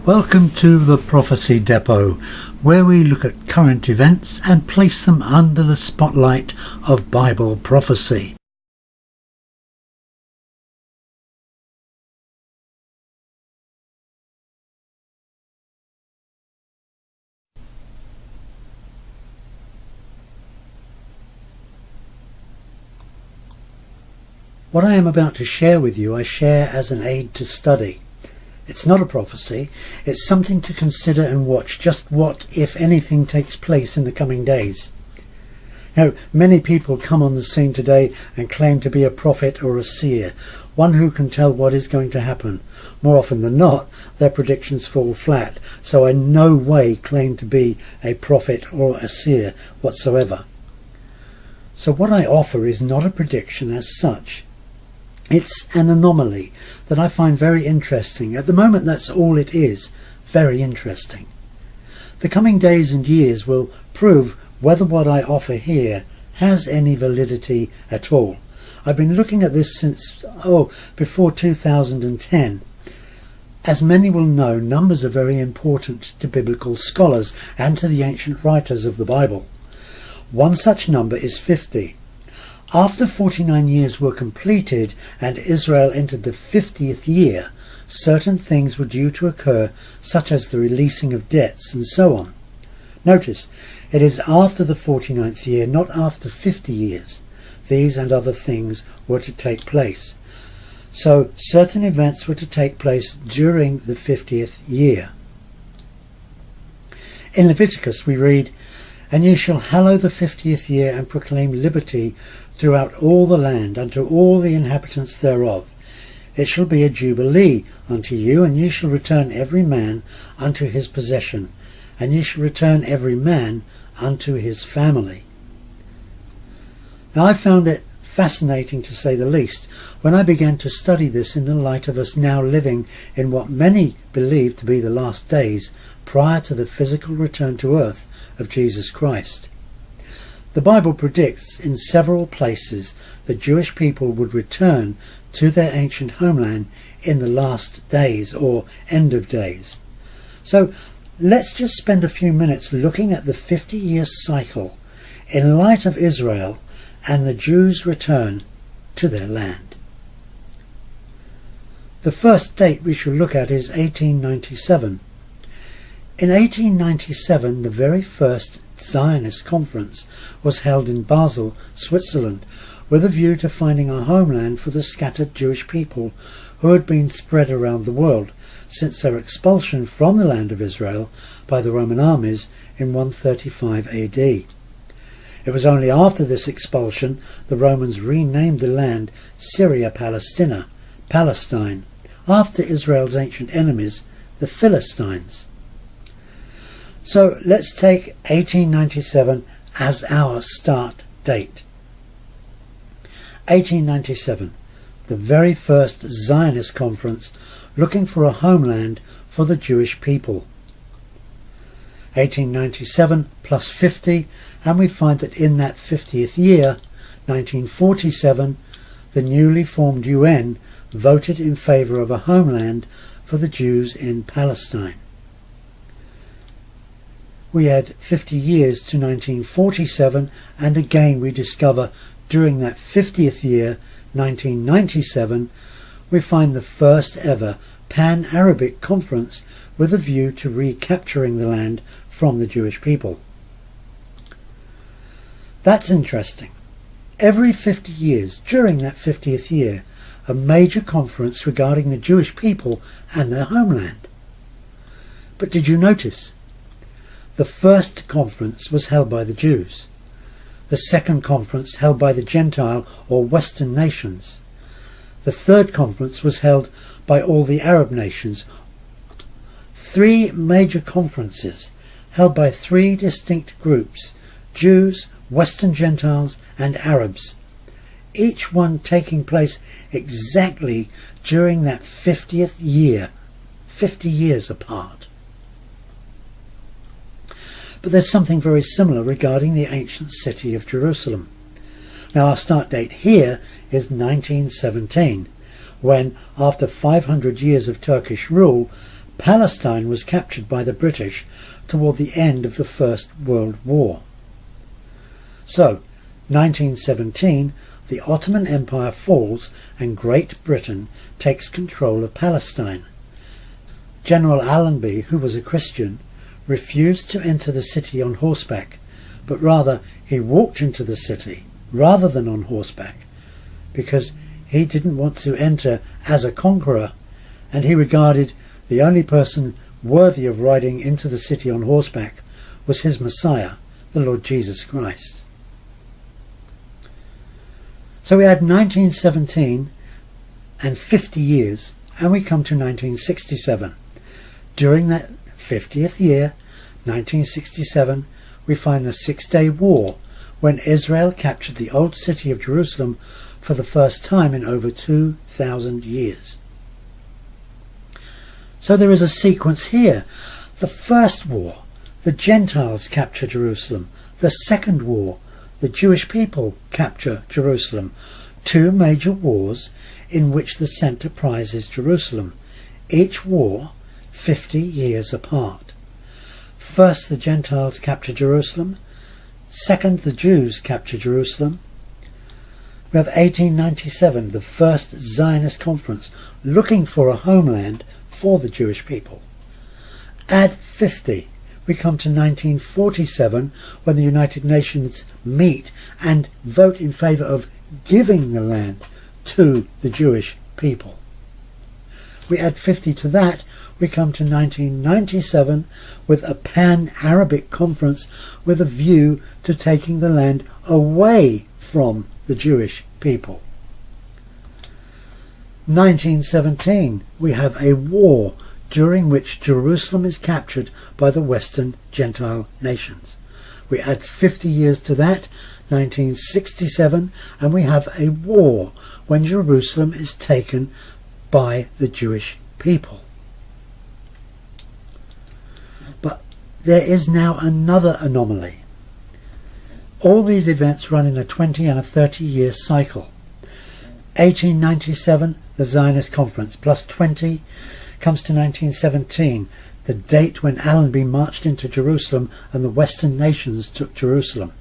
Welcome to the Prophecy Depot, where we look at current events and place them under the spotlight of Bible prophecy. What I am about to share with you, I share as an aid to study. It's not a prophecy, it's something to consider and watch just what, if anything, takes place in the coming days. Now, many people come on the scene today and claim to be a prophet or a seer, one who can tell what is going to happen. More often than not, their predictions fall flat, so I in no way claim to be a prophet or a seer whatsoever. So what I offer is not a prediction as such. It's an anomaly that I find very interesting. At the moment, that's all it is, very interesting. The coming days and years will prove whether what I offer here has any validity at all. I've been looking at this since, before 2010. As many will know, numbers are very important to biblical scholars and to the ancient writers of the Bible. One such number is 50. After 49 years were completed and Israel entered the 50th year, certain things were due to occur, such as the releasing of debts and so on. Notice, it is after the 49th year, not after 50 years. These and other things were to take place. So certain events were to take place during the 50th year. In Leviticus we read, "And ye shall hallow the 50th year, and proclaim liberty throughout all the land unto all the inhabitants thereof. It shall be a jubilee unto you, and ye shall return every man unto his possession, and ye shall return every man unto his family." Now I found it fascinating, to say the least, when I began to study this in the light of us now living in what many believe to be the last days prior to the physical return to earth of Jesus Christ. The Bible predicts in several places the Jewish people would return to their ancient homeland in the last days or end of days. So let's just spend a few minutes looking at the 50-year cycle in light of Israel and the Jews' return to their land. The first date we shall look at is 1897. In 1897, the very first Zionist conference was held in Basel, Switzerland, with a view to finding a homeland for the scattered Jewish people who had been spread around the world since their expulsion from the land of Israel by the Roman armies in 135 AD. It was only after this expulsion the Romans renamed the land Syria Palestina, Palestine, after Israel's ancient enemies, the Philistines. So let's take 1897 as our start date. 1897, the very first Zionist conference looking for a homeland for the Jewish people. 1897 plus 50, and we find that in that 50th year, 1947, the newly formed UN voted in favour of a homeland for the Jews in Palestine. We add 50 years to 1947, and again we discover during that 50th year, 1997, we find the first ever Pan-Arabic conference with a view to recapturing the land from the Jewish people. That's interesting. Every 50 years, during that 50th year, a major conference regarding the Jewish people and their homeland. But did you notice? The first conference was held by the Jews. The second conference held by the Gentile or Western nations. The third conference was held by all the Arab nations. 3 major conferences held by 3 distinct groups: Jews, Western Gentiles and Arabs, each one taking place exactly during that 50th year, 50 years apart. But there's something very similar regarding the ancient city of Jerusalem. Now our start date here is 1917, when, after 500 years of Turkish rule, Palestine was captured by the British toward the end of the First World War. So, 1917, the Ottoman Empire falls and Great Britain takes control of Palestine. General Allenby, who was a Christian, refused to enter the city on horseback, but rather he walked into the city rather than on horseback, because he didn't want to enter as a conqueror, and he regarded the only person worthy of riding into the city on horseback was his Messiah, the Lord Jesus Christ. So we had 1917 and 50 years, and we come to 1967. During that 50th year, 1967, we find the Six-Day War, when Israel captured the old city of Jerusalem for the first time in over 2,000 years. So there is a sequence here. The first war, the Gentiles capture Jerusalem. The second war, the Jewish people capture Jerusalem. Two major wars in which the centre prize is Jerusalem. Each war 50 years apart. First, the Gentiles capture Jerusalem. Second, the Jews capture Jerusalem. We have 1897, the first Zionist conference, looking for a homeland for the Jewish people. Add 50, we come to 1947, when the United Nations meet and vote in favour of giving the land to the Jewish people. We add 50 to that, we come to 1997 with a pan-Arabic conference with a view to taking the land away from the Jewish people. 1917, we have a war during which Jerusalem is captured by the Western Gentile nations. We add 50 years to that, 1967, and we have a war when Jerusalem is taken by the Jewish people. But there is now another anomaly. All these events run in a 20 and a 30-year cycle. 1897, the Zionist Conference, plus 20 comes to 1917, the date when Allenby marched into Jerusalem and the Western nations took Jerusalem.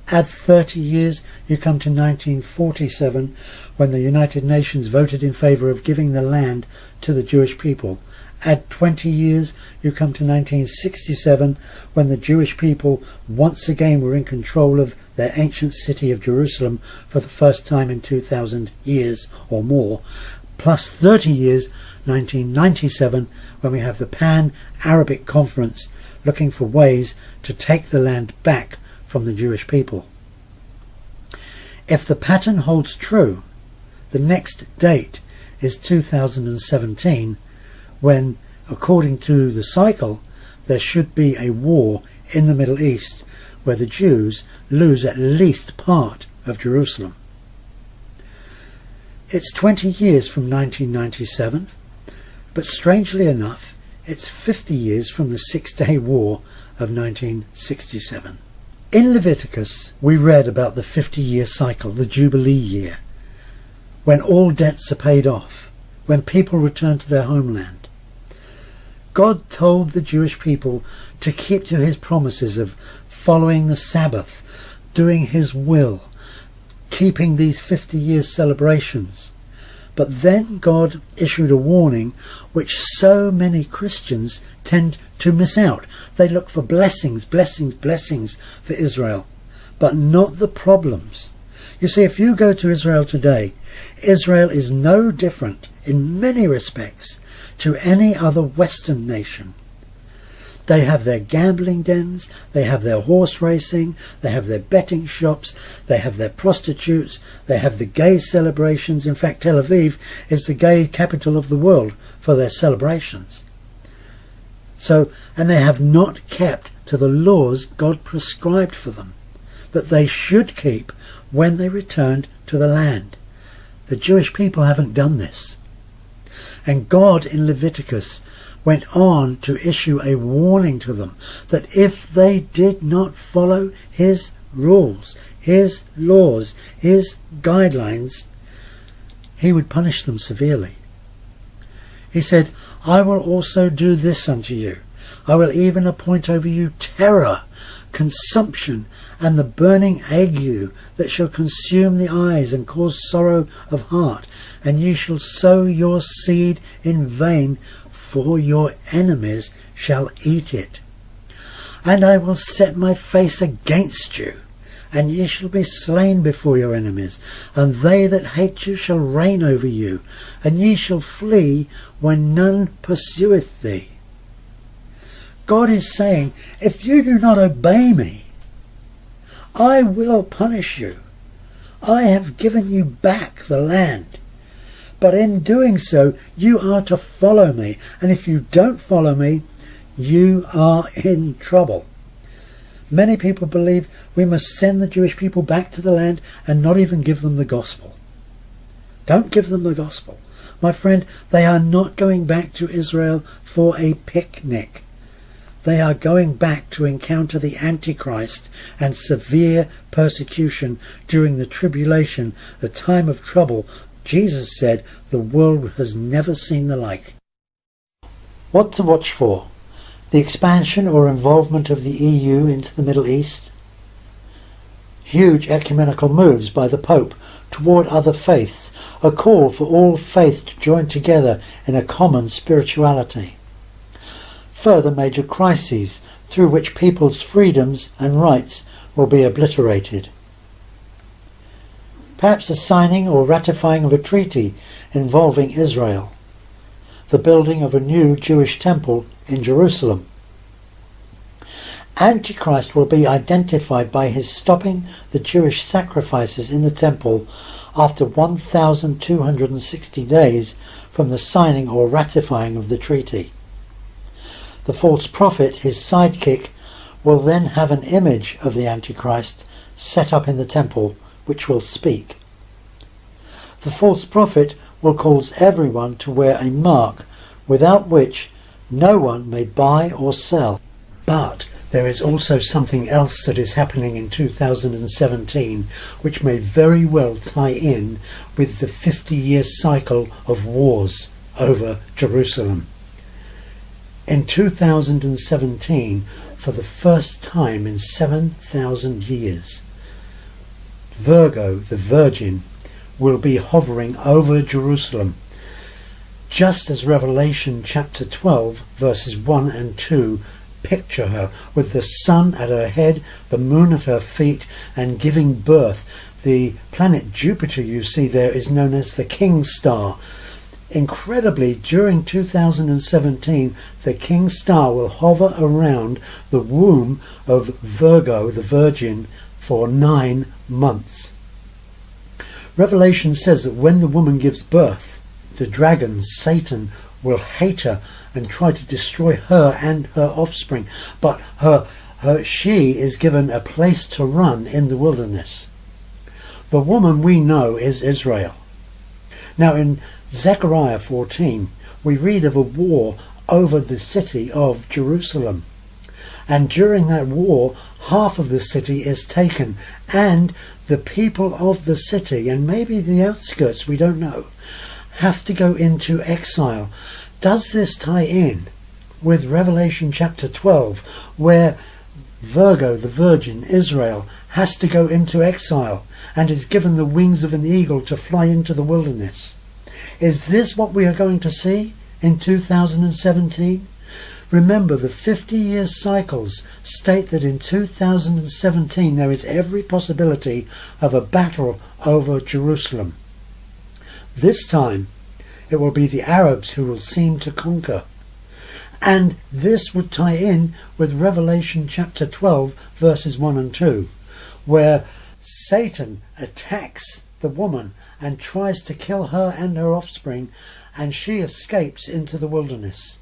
Add 30 years, you come to 1947, when the United Nations voted in favour of giving the land to the Jewish people. Add 20 years, you come to 1967, when the Jewish people once again were in control of their ancient city of Jerusalem for the first time in 2,000 years or more. Plus 30 years, 1997, when we have the Pan-Arabic Conference looking for ways to take the land back from the Jewish people. If the pattern holds true, the next date is 2017, when, according to the cycle, there should be a war in the Middle East where the Jews lose at least part of Jerusalem. It's 20 years from 1997, but strangely enough, it's 50 years from the Six-Day War of 1967. In Leviticus, we read about the 50-year cycle, the Jubilee year, when all debts are paid off, when people return to their homeland. God told the Jewish people to keep to his promises of following the Sabbath, doing his will, keeping these 50-year celebrations. But then God issued a warning which so many Christians tend to miss out. They look for blessings, blessings, blessings for Israel, but not the problems. You see, if you go to Israel today, Israel is no different in many respects to any other Western nation. They have their gambling dens, they have their horse racing, they have their betting shops, they have their prostitutes, they have the gay celebrations. In fact, Tel Aviv is the gay capital of the world for their celebrations. And they have not kept to the laws God prescribed for them, that they should keep when they returned to the land. The Jewish people haven't done this. And God in Leviticus went on to issue a warning to them that if they did not follow his rules, his laws, his guidelines, he would punish them severely. He said, I will also do this unto you. I will even appoint over you terror, consumption, and the burning ague that shall consume the eyes and cause sorrow of heart. And ye shall sow your seed in vain, for your enemies shall eat it. And I will set my face against you, and ye shall be slain before your enemies, and they that hate you shall reign over you, and ye shall flee when none pursueth thee. God is saying, if you do not obey me, I will punish you. I have given you back the land. But in doing so, you are to follow me. And if you don't follow me, you are in trouble. Many people believe we must send the Jewish people back to the land and not even give them the gospel. Don't give them the gospel. My friend, they are not going back to Israel for a picnic. They are going back to encounter the Antichrist and severe persecution during the tribulation, the time of trouble. Jesus said the world has never seen the like. What to watch for? The expansion or involvement of the EU into the Middle East? Huge ecumenical moves by the Pope toward other faiths, a call for all faiths to join together in a common spirituality. Further major crises through which people's freedoms and rights will be obliterated. Perhaps a signing or ratifying of a treaty involving Israel. The building of a new Jewish temple in Jerusalem. Antichrist will be identified by his stopping the Jewish sacrifices in the temple after 1,260 days from the signing or ratifying of the treaty. The false prophet, his sidekick, will then have an image of the Antichrist set up in the temple, which will speak. The false prophet will cause everyone to wear a mark without which no one may buy or sell. But there is also something else that is happening in 2017 which may very well tie in with the 50-year cycle of wars over Jerusalem. In 2017, for the first time in 7,000 years, Virgo, the Virgin, will be hovering over Jerusalem, just as Revelation chapter 12 verses 1 and 2 picture her, with the sun at her head, the moon at her feet, and giving birth. The planet Jupiter you see there is known as the King Star. Incredibly, during 2017, the King Star will hover around the womb of Virgo, the Virgin, for 9 months. Revelation says that when the woman gives birth, the dragon, Satan, will hate her and try to destroy her and her offspring. But she is given a place to run in the wilderness. The woman we know is Israel. Now in Zechariah 14, we read of a war over the city of Jerusalem. And during that war, half of the city is taken, and the people of the city, and maybe the outskirts, we don't know, have to go into exile. Does this tie in with Revelation chapter 12, where Virgo, the Virgin, Israel, has to go into exile and is given the wings of an eagle to fly into the wilderness? Is this what we are going to see in 2017? Remember, the 50-year cycles state that in 2017 there is every possibility of a battle over Jerusalem. This time it will be the Arabs who will seem to conquer. And this would tie in with Revelation chapter 12 verses 1 and 2, where Satan attacks the woman and tries to kill her and her offspring, and she escapes into the wilderness.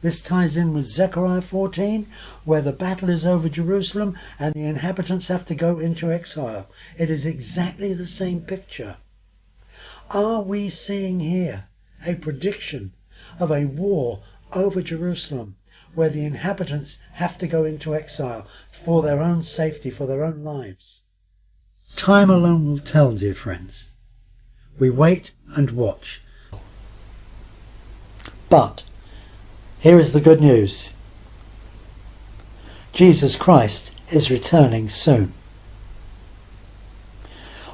This ties in with Zechariah 14, where the battle is over Jerusalem and the inhabitants have to go into exile. It is exactly the same picture. Are we seeing here a prediction of a war over Jerusalem, where the inhabitants have to go into exile for their own safety, for their own lives? Time alone will tell, dear friends. We wait and watch. But Here is the good news. Jesus Christ is returning soon.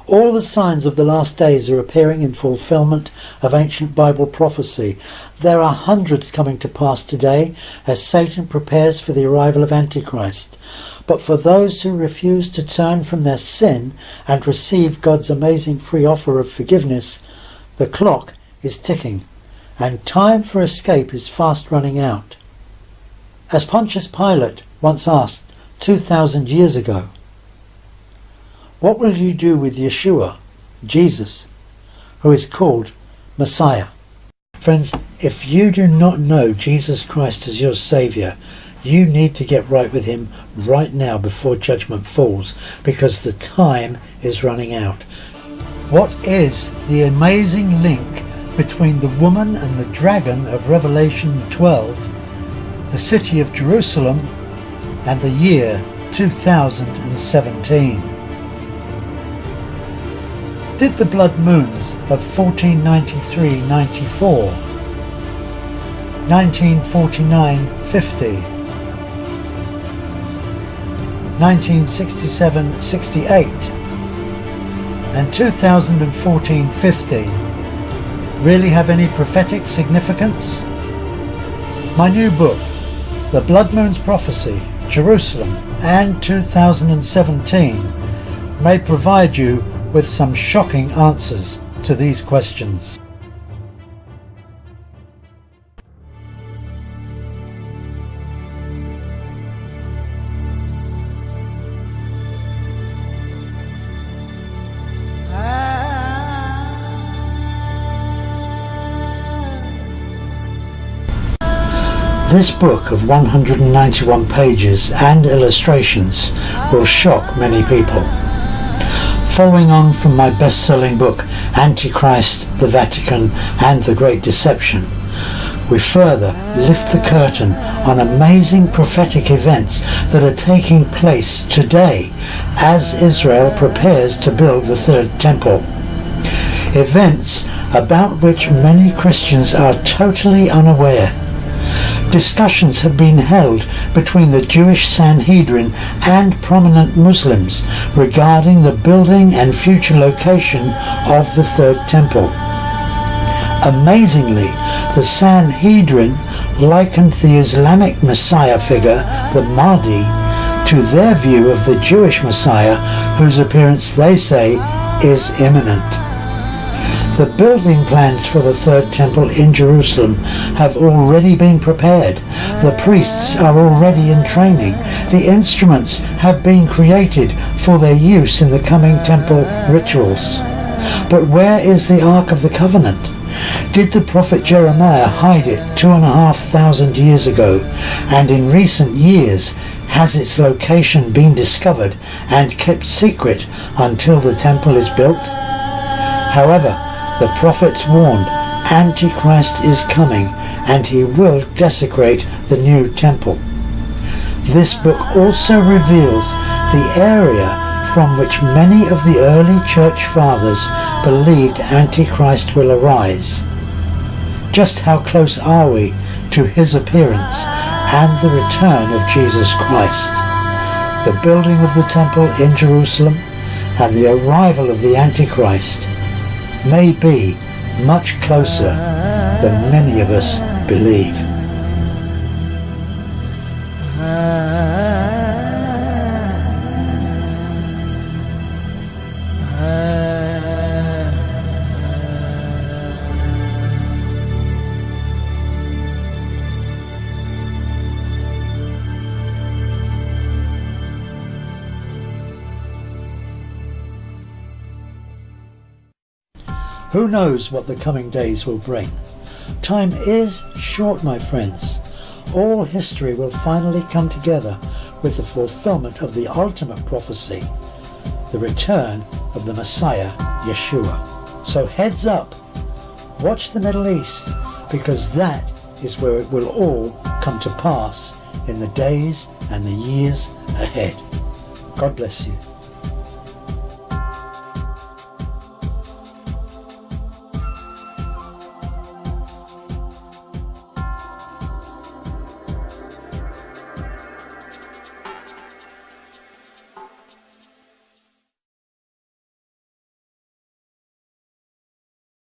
All the signs of the last days are appearing in fulfillment of ancient Bible prophecy. There are hundreds coming to pass today as Satan prepares for the arrival of Antichrist. But for those who refuse to turn from their sin and receive God's amazing free offer of forgiveness, the clock is ticking, and time for escape is fast running out. As Pontius Pilate once asked 2,000 years ago, what will you do with Yeshua, Jesus, who is called Messiah? Friends, if you do not know Jesus Christ as your Saviour, you need to get right with him right now before judgment falls, because the time is running out. What is the amazing link between the woman and the dragon of Revelation 12, the city of Jerusalem, and the year 2017? Did the blood moons of 1493-94, 1949-50, 1967-68 and 2014-15 really have any prophetic significance? My new book, The Blood Moon's Prophecy, Jerusalem and 2017, may provide you with some shocking answers to these questions. This book of 191 pages and illustrations will shock many people. Following on from my best-selling book Antichrist, the Vatican and the Great Deception, we further lift the curtain on amazing prophetic events that are taking place today as Israel prepares to build the third temple. Events about which many Christians are totally unaware. Discussions have been held between the Jewish Sanhedrin and prominent Muslims regarding the building and future location of the third temple. Amazingly, the Sanhedrin likened the Islamic Messiah figure, the Mahdi, to their view of the Jewish Messiah, whose appearance they say is imminent. The building plans for the third temple in Jerusalem have already been prepared. The priests are already in training. The instruments have been created for their use in the coming temple rituals. But where is the Ark of the Covenant? Did the prophet Jeremiah hide it 2,500 years ago, and in recent years has its location been discovered and kept secret until the temple is built? However, the prophets warned Antichrist is coming and he will desecrate the new temple. This book also reveals the area from which many of the early church fathers believed Antichrist will arise. Just how close are we to his appearance and the return of Jesus Christ? The building of the temple in Jerusalem and the arrival of the Antichrist may be much closer than many of us believe. Who knows what the coming days will bring? Time is short, my friends. All history will finally come together with the fulfillment of the ultimate prophecy, the return of the Messiah, Yeshua. So heads up, watch the Middle East, because that is where it will all come to pass in the days and the years ahead. God bless you.